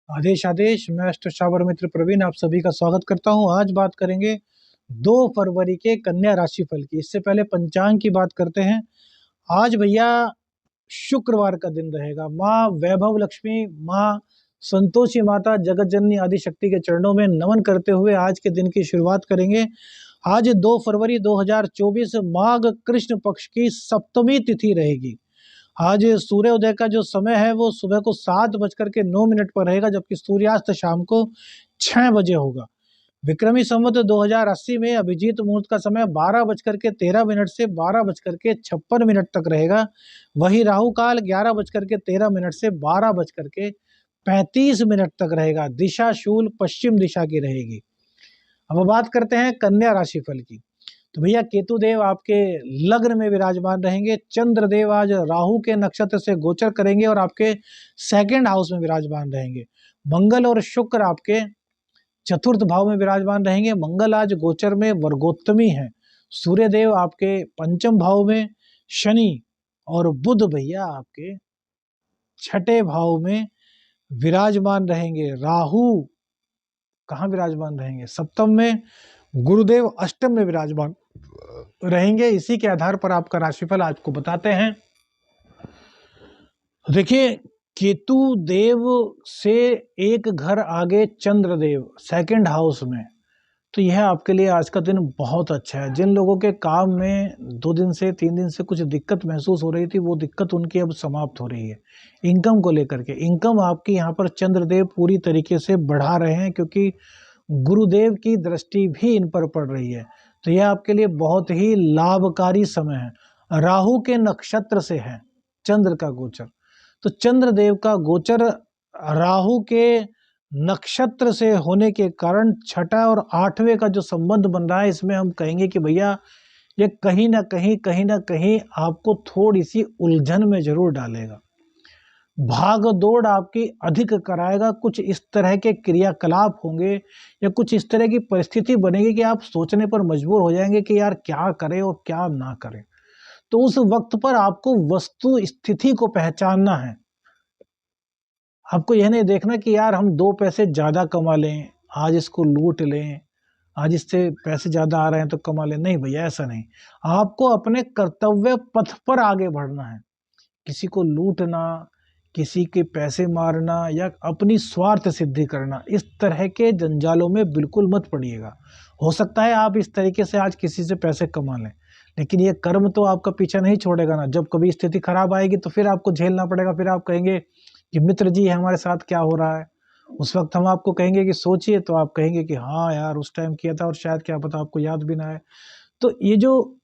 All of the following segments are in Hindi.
आदेश आदेश। मैं अष्ट श्रावण मित्र प्रवीण आप सभी का स्वागत करता हूं। आज बात करेंगे 2 फरवरी के कन्या राशि फल की। इससे पहले पंचांग की बात करते हैं। आज भैया शुक्रवार का दिन रहेगा। माँ वैभव लक्ष्मी, माँ संतोषी माता, जगत जननी आदि शक्ति के चरणों में नमन करते हुए आज के दिन की शुरुआत करेंगे। आज 2 फरवरी 2024 माघ कृष्ण पक्ष की सप्तमी तिथि रहेगी। आज सूर्योदय का जो समय है वो सुबह को 7:09 पर रहेगा, जबकि सूर्यास्त शाम को 6 बजे होगा। विक्रमी संवत 2080 में अभिजीत मुहूर्त का समय 12:13 से 12:56 तक रहेगा। वही राहु काल 11:13 से 12:35 तक रहेगा। दिशा शूल पश्चिम दिशा की रहेगी। अब बात करते हैं कन्या राशि फल की। तो भैया केतु देव आपके लग्न में विराजमान रहेंगे। चंद्र देव आज राहु के नक्षत्र से गोचर करेंगे और आपके सेकंड हाउस में विराजमान रहेंगे। मंगल और शुक्र आपके चतुर्थ भाव में विराजमान रहेंगे। मंगल आज गोचर में वर्गोत्तमी है। सूर्य देव आपके पंचम भाव में, शनि और बुध भैया आपके छठे भाव में विराजमान रहेंगे। राहु कहाँ विराजमान रहेंगे? सप्तम में। गुरुदेव अष्टम में विराजमान रहेंगे। इसी के आधार पर आपका राशिफल आपको बताते हैं। देखिए, केतु देव से एक घर आगे चंद्रदेव सेकंड हाउस में, तो यह आपके लिए आज का दिन बहुत अच्छा है। जिन लोगों के काम में 2 दिन से 3 दिन से कुछ दिक्कत महसूस हो रही थी, वो दिक्कत उनकी अब समाप्त हो रही है। इनकम को लेकर के, इनकम आपकी यहाँ पर चंद्रदेव पूरी तरीके से बढ़ा रहे हैं, क्योंकि गुरुदेव की दृष्टि भी इन पर पड़ रही है। तो यह आपके लिए बहुत ही लाभकारी समय है। राहु के नक्षत्र से है चंद्र का गोचर, तो चंद्रदेव का गोचर राहु के नक्षत्र से होने के कारण छठा और आठवें का जो संबंध बन रहा है, इसमें हम कहेंगे कि भैया ये कहीं ना कहीं आपको थोड़ी सी उलझन में जरूर डालेगा। भाग दौड़ आपकी अधिक कराएगा। कुछ इस तरह के क्रियाकलाप होंगे या कुछ इस तरह की परिस्थिति बनेगी कि आप सोचने पर मजबूर हो जाएंगे कि यार क्या करें और क्या ना करें। तो उस वक्त पर आपको वस्तु स्थिति को पहचानना है। आपको यह नहीं देखना कि यार हम 2 पैसे ज्यादा कमा लें, आज इसको लूट लें, आज इससे पैसे ज्यादा आ रहे हैं तो कमा लें। नहीं भैया, ऐसा नहीं। आपको अपने कर्तव्य पथ पर आगे बढ़ना है। किसी को लूटना, किसी के पैसे मारना या अपनी स्वार्थ सिद्धि करना, इस तरह के जंजालों में बिल्कुल मत पड़िएगा। हो सकता है आप इस तरीके से आज किसी से पैसे कमा लें, लेकिन ये कर्म तो आपका पीछा नहीं छोड़ेगा ना। जब कभी स्थिति खराब आएगी तो फिर आपको झेलना पड़ेगा। फिर आप कहेंगे कि मित्र जी हमारे साथ क्या हो रहा है। उस वक्त हम आपको कहेंगे कि सोचिए, तो आप कहेंगे कि हाँ यार उस टाइम किया था और शायद क्या पता आपको याद भी ना है। तो ये जो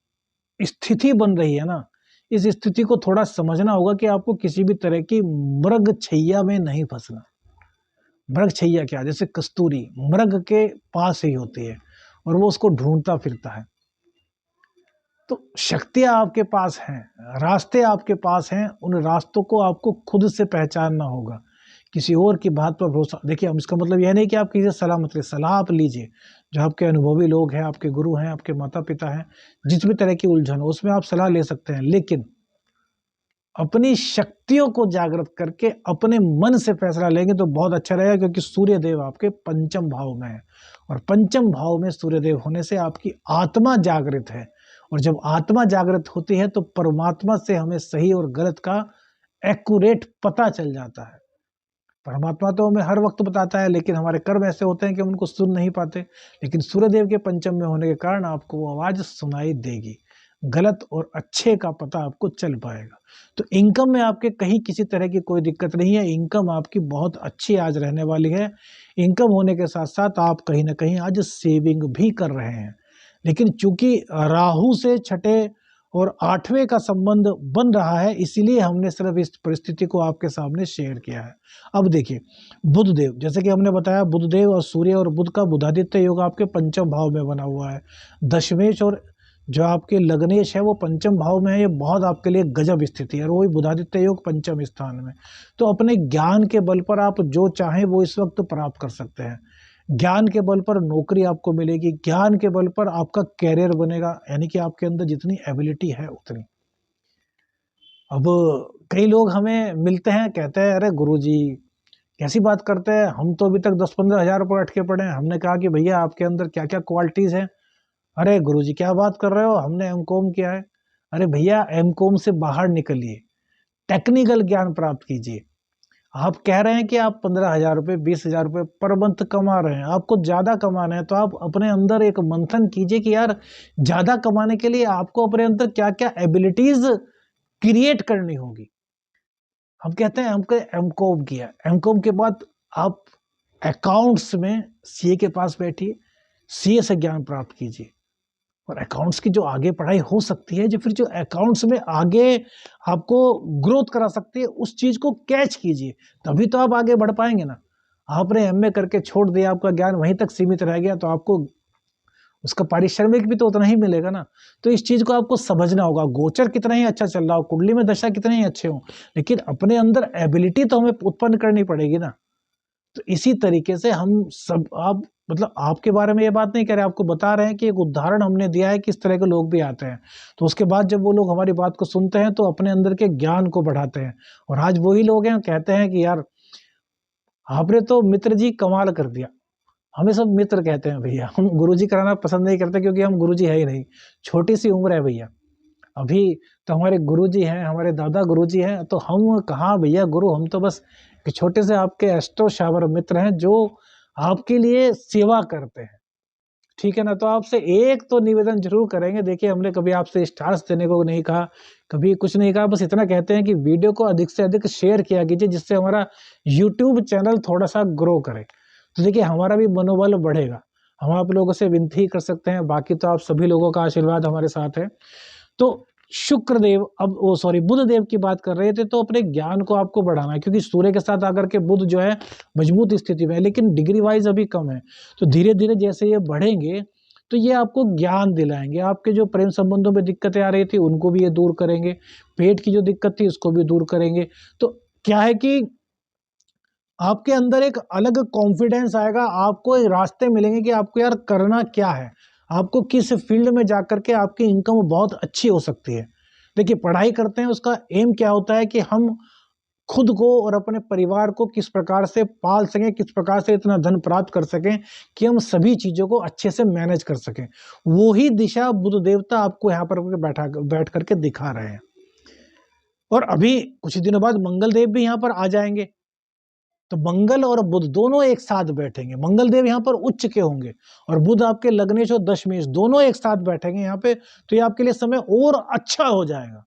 स्थिति बन रही है ना, इस स्थिति को थोड़ा समझना होगा कि आपको किसी भी तरह की मृग छैया में नहीं फंसना। मृग छैया क्या? जैसे कस्तूरी मृग के पास ही होती है और वो उसको ढूंढता फिरता है। तो शक्तियां आपके पास हैं, रास्ते आपके पास हैं। उन रास्तों को आपको खुद से पहचानना होगा। किसी और की बात पर भरोसा, देखिए हम इसका मतलब यह नहीं कि आप किसी से सलाह मत लीजिए। सलाह आप लीजिए, जो आपके अनुभवी लोग हैं, आपके गुरु हैं, आपके माता पिता हैं, जिस भी तरह की उलझन हो उसमें आप सलाह ले सकते हैं। लेकिन अपनी शक्तियों को जागृत करके अपने मन से फैसला लेंगे तो बहुत अच्छा रहेगा, क्योंकि सूर्य देव आपके पंचम भाव में है और पंचम भाव में सूर्य देव होने से आपकी आत्मा जागृत है। और जब आत्मा जागृत होती है तो परमात्मा से हमें सही और गलत का एक्यूरेट पता चल जाता है। परमात्मा तो हमें हर वक्त बताता है, लेकिन हमारे कर्म ऐसे होते हैं कि हम उनको सुन नहीं पाते। लेकिन सूर्यदेव के पंचम में होने के कारण आपको वो आवाज सुनाई देगी। गलत और अच्छे का पता आपको चल पाएगा। तो इनकम में आपके कहीं किसी तरह की कोई दिक्कत नहीं है। इनकम आपकी बहुत अच्छी आज रहने वाली है। इनकम होने के साथ साथ आप कहीं ना कहीं आज सेविंग भी कर रहे हैं। लेकिन चूंकि राहु से छठे और आठवें का संबंध बन रहा है, इसीलिए हमने सिर्फ इस परिस्थिति को आपके सामने शेयर किया है। अब देखिए, बुधदेव, जैसे कि हमने बताया, बुधदेव और सूर्य और बुध का बुधादित्य योग आपके पंचम भाव में बना हुआ है। दशमेश और जो आपके लग्नेश है वो पंचम भाव में है। ये बहुत आपके लिए गजब स्थिति है, और वही बुधादित्य योग पंचम स्थान में। तो अपने ज्ञान के बल पर आप जो चाहें वो इस वक्त प्राप्त कर सकते हैं। ज्ञान के बल पर नौकरी आपको मिलेगी, ज्ञान के बल पर आपका कैरियर बनेगा, यानी कि आपके अंदर जितनी एबिलिटी है उतनी। अब कई लोग हमें मिलते हैं, कहते हैं अरे गुरुजी कैसी बात करते हैं, हम तो अभी तक 10-15 हजार रुपये अटके पड़े हैं। हमने कहा कि भैया आपके अंदर क्या क्या क्वालिटीज हैं। अरे गुरुजी क्या बात कर रहे हो, हमने एमकॉम किया है। अरे भैया एमकॉम से बाहर निकलिए, टेक्निकल ज्ञान प्राप्त कीजिए। आप कह रहे हैं कि आप 15 हजार रुपये 20 हजार रुपये पर मंथ कमा रहे हैं, आपको ज्यादा कमाना है, तो आप अपने अंदर एक मंथन कीजिए कि यार ज्यादा कमाने के लिए आपको अपने अंदर क्या क्या एबिलिटीज क्रिएट करनी होगी। हम कहते हैं हमको एमकॉम किया, एमकॉम के बाद आप अकाउंट्स में सीए के पास बैठिए, सीए से ज्ञान प्राप्त कीजिए। और अकाउंट्स की जो आगे पढ़ाई हो सकती है, जो फिर जो अकाउंट्स में आगे आपको ग्रोथ करा सकती है, उस चीज को कैच कीजिए, तभी तो आप आगे बढ़ पाएंगे ना। आपने एमए करके छोड़ दिया, आपका ज्ञान वहीं तक सीमित रह गया, तो आपको उसका पारिश्रमिक भी तो उतना ही मिलेगा ना। तो इस चीज को आपको समझना होगा। गोचर कितना ही अच्छा चल रहा हो, कुंडली में दशा कितने ही अच्छे हो, लेकिन अपने अंदर एबिलिटी तो हमें उत्पन्न करनी पड़ेगी ना। तो इसी तरीके से हम सब, आप मतलब आपके बारे में ये बात नहीं कह रहे, आपको बता रहे हैं कि एक उदाहरण हमने दिया है कि इस तरह के लोग भी आते हैं। तो उसके बाद जब वो लोग हमारी बात को सुनते हैं तो अपने अंदर के ज्ञान को बढ़ाते हैं। और आज वही लोग हैं कहते हैं कि यार आपने तो मित्र जी कमाल कर दिया। हमें सब मित्र कहते हैं भैया, हम गुरुजी कराना पसंद नहीं करते क्योंकि हम गुरुजी है ही नहीं। छोटी सी उम्र है भैया, अभी तो हमारे गुरुजी हैं, हमारे दादा गुरुजी हैं, तो हम कहाँ भैया गुरु, हम तो बस एक छोटे से आपके एस्ट्रो शावर मित्र हैं जो आपके लिए सेवा करते हैं। ठीक है ना। तो आपसे एक तो निवेदन जरूर करेंगे, देखिए हमने कभी आपसे स्टार्स देने को नहीं कहा, कभी कुछ नहीं कहा, बस इतना कहते हैं कि वीडियो को अधिक से अधिक शेयर किया कीजिए, जिससे हमारा यूट्यूब चैनल थोड़ा सा ग्रो करे। तो देखिए हमारा भी मनोबल बढ़ेगा। हम आप लोगों से विनती ही कर सकते हैं, बाकी तो आप सभी लोगों का आशीर्वाद हमारे साथ है। तो शुक्रदेव, अब वो सॉरी बुध देव की बात कर रहे थे, तो अपने ज्ञान को आपको बढ़ाना है, क्योंकि सूर्य के साथ आकर के बुध जो है मजबूत स्थिति में है, लेकिन डिग्री वाइज अभी कम है। तो धीरे धीरे जैसे ये बढ़ेंगे तो ये आपको ज्ञान दिलाएंगे। आपके जो प्रेम संबंधों में दिक्कतें आ रही थी उनको भी ये दूर करेंगे, पेट की जो दिक्कत थी उसको भी दूर करेंगे। तो क्या है कि आपके अंदर एक अलग कॉन्फिडेंस आएगा, आपको एक रास्ते मिलेंगे कि आपको यार करना क्या है, आपको किस फील्ड में जाकर के आपकी इनकम बहुत अच्छी हो सकती है। देखिए पढ़ाई करते हैं उसका एम क्या होता है कि हम खुद को और अपने परिवार को किस प्रकार से पाल सकें, किस प्रकार से इतना धन प्राप्त कर सकें कि हम सभी चीजों को अच्छे से मैनेज कर सकें। वो ही दिशा बुध देवता आपको यहाँ पर बैठ करके दिखा रहे हैं। और अभी कुछ दिनों बाद मंगल देव भी यहाँ पर आ जाएंगे, तो मंगल और बुध दोनों एक साथ बैठेंगे। मंगल देव यहाँ पर उच्च के होंगे और बुध आपके लग्नेश और दशमेश दोनों एक साथ बैठेंगे यहाँ पे, तो ये आपके लिए समय और अच्छा हो जाएगा।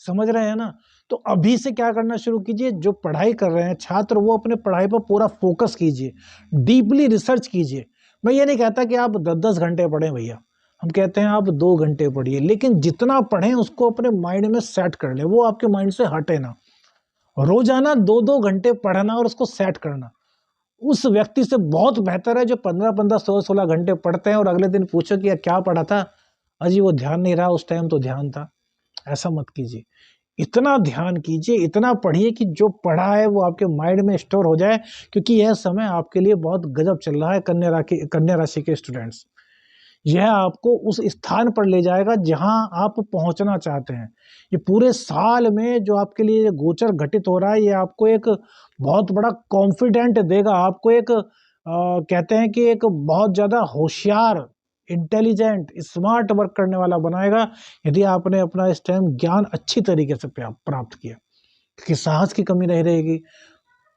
समझ रहे हैं ना। तो अभी से क्या करना शुरू कीजिए, जो पढ़ाई कर रहे हैं छात्र वो अपने पढ़ाई पर पूरा फोकस कीजिए, डीपली रिसर्च कीजिए। मैं ये नहीं कहता कि आप 10-10 घंटे पढ़ें भैया, हम कहते हैं आप 2 घंटे पढ़िए, लेकिन जितना पढ़ें उसको अपने माइंड में सेट कर ले, वो आपके माइंड से हटे ना। रोजाना 2-2 घंटे पढ़ना और उसको सेट करना उस व्यक्ति से बहुत बेहतर है जो 15-15 16-16 घंटे पढ़ते हैं और अगले दिन पूछो कि क्या पढ़ा था, अजी वो ध्यान नहीं रहा, उस टाइम तो ध्यान था। ऐसा मत कीजिए, इतना ध्यान कीजिए, इतना पढ़िए कि जो पढ़ा है वो आपके माइंड में स्टोर हो जाए, क्योंकि यह समय आपके लिए बहुत गजब चल रहा है। कन्या राशि के स्टूडेंट्स, यह आपको उस स्थान पर ले जाएगा जहां आप पहुंचना चाहते हैं। ये पूरे साल में जो आपके लिए गोचर घटित हो रहा है, ये आपको एक बहुत बड़ा कॉन्फिडेंट देगा, आपको एक कहते हैं कि एक बहुत ज्यादा होशियार, इंटेलिजेंट, स्मार्ट वर्क करने वाला बनाएगा, यदि आपने अपना इस टाइम ज्ञान अच्छी तरीके से प्राप्त किया। क्योंकि साहस की कमी नहीं रहेगी,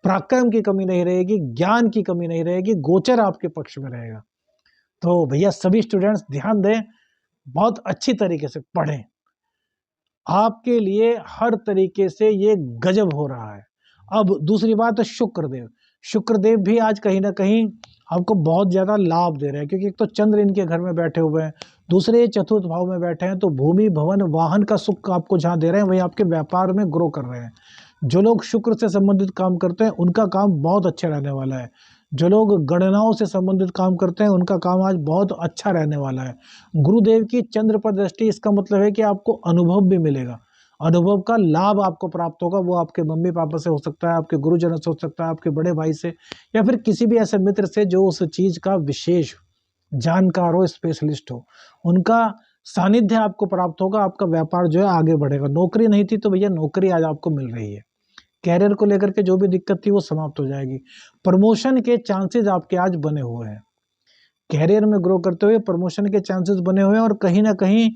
पराक्रम की कमी नहीं रहेगी, ज्ञान की कमी नहीं रहेगी, गोचर आपके पक्ष में रहेगा। तो भैया सभी स्टूडेंट्स ध्यान दें, बहुत अच्छी तरीके से पढ़ें, आपके लिए हर तरीके से ये गजब हो रहा है। अब दूसरी बात है शुक्रदेव, शुक्रदेव भी आज कहीं ना कहीं आपको बहुत ज्यादा लाभ दे रहे हैं, क्योंकि एक तो चंद्र इनके घर में बैठे हुए हैं, दूसरे चतुर्थ भाव में बैठे हैं, तो भूमि भवन वाहन का सुख आपको जहां दे रहे हैं वही आपके व्यापार में ग्रो कर रहे हैं। जो लोग शुक्र से संबंधित काम करते हैं उनका काम बहुत अच्छा रहने वाला है। जो लोग गणनाओं से संबंधित काम करते हैं उनका काम आज बहुत अच्छा रहने वाला है। गुरुदेव की चंद्र पर दृष्टि, इसका मतलब है कि आपको अनुभव भी मिलेगा, अनुभव का लाभ आपको प्राप्त होगा। वो आपके मम्मी पापा से हो सकता है, आपके गुरुजनों से हो सकता है, आपके बड़े भाई से, या फिर किसी भी ऐसे मित्र से जो उस चीज का विशेष जानकार हो, स्पेशलिस्ट हो, उनका सानिध्य आपको प्राप्त होगा। आपका व्यापार जो है आगे बढ़ेगा। नौकरी नहीं थी तो भैया नौकरी आज आपको मिल रही है। कैरियर को लेकर के जो भी दिक्कत थी वो समाप्त हो जाएगी। प्रमोशन के चांसेस आपके आज बने हुए हैं, कैरियर में ग्रो करते हुए प्रमोशन के चांसेस बने हुए हैं। और कहीं ना कहीं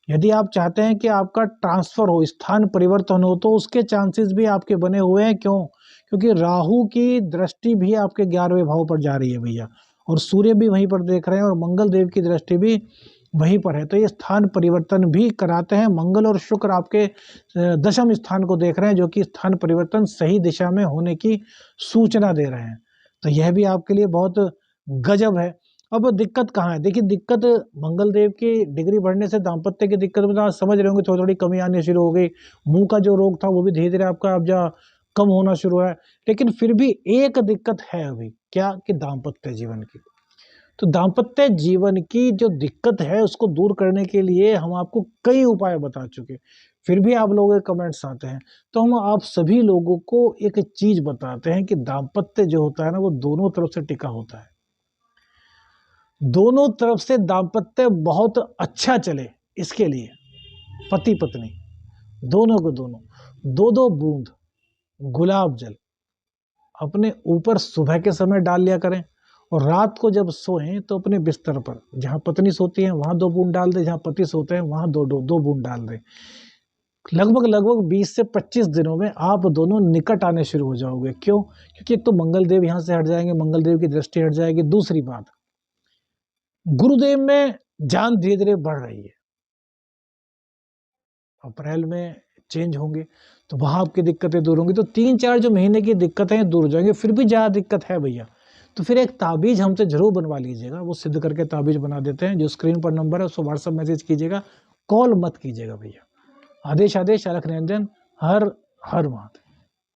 यदि आप चाहते हैं कि आपका ट्रांसफर हो, स्थान परिवर्तन हो, तो उसके चांसेस भी आपके बने हुए हैं। क्यों? क्योंकि राहु की दृष्टि भी आपके 11वें भाव पर जा रही है भैया, और सूर्य भी वहीं पर देख रहे हैं, और मंगल देव की दृष्टि भी वहीं पर है। तो ये स्थान परिवर्तन भी कराते हैं। मंगल और शुक्र आपके दशम स्थान को देख रहे हैं, जो कि स्थान परिवर्तन सही दिशा में होने की सूचना दे रहे हैं। तो यह भी आपके लिए बहुत गजब है। अब दिक्कत कहाँ है? देखिए, दिक्कत मंगल देव की डिग्री बढ़ने से दाम्पत्य की दिक्कत में आप समझ रहे होंगे, थोड़ी थोड़ी कमी आनी शुरू हो गई। मुंह का जो रोग था वो भी धीरे धीरे आपका अब जा कम होना शुरू है। लेकिन फिर भी एक दिक्कत है अभी, क्या? कि दाम्पत्य जीवन की। तो दाम्पत्य जीवन की जो दिक्कत है उसको दूर करने के लिए हम आपको कई उपाय बता चुके, फिर भी आप लोगों के कमेंट्स आते हैं। तो हम आप सभी लोगों को एक चीज बताते हैं कि दाम्पत्य जो होता है ना, वो दोनों तरफ से टिका होता है। दोनों तरफ से दाम्पत्य बहुत अच्छा चले, इसके लिए पति पत्नी दोनों को दोनों दो दो बूंद गुलाब जल अपने ऊपर सुबह के समय डाल लिया करें, और रात को जब सोएं तो अपने बिस्तर पर जहां पत्नी सोती है वहां 2 बूंद डाल दें, जहां पति सोते हैं वहां दो बूंद डाल दें। लगभग 20 से 25 दिनों में आप दोनों निकट आने शुरू हो जाओगे। क्यों? क्योंकि एक तो मंगल देव यहां से हट जाएंगे, मंगल देव की दृष्टि हट जाएगी। दूसरी बात, गुरुदेव में जान धीरे धीरे बढ़ रही है, अप्रैल में चेंज होंगे, तो वहां आपकी दिक्कतें दूर होंगी। तो 3-4 जो महीने की दिक्कतें दूर हो जाएंगी। फिर भी ज्यादा दिक्कत है भैया, तो फिर एक ताबीज हमसे जरूर बनवा लीजिएगा, वो सिद्ध करके ताबीज बना देते हैं। जो स्क्रीन पर नंबर है उसको व्हाट्सएप मैसेज कीजिएगा, कॉल मत कीजिएगा भैया। आदेश आदेश अलख निरंजन, हर हर महादेव।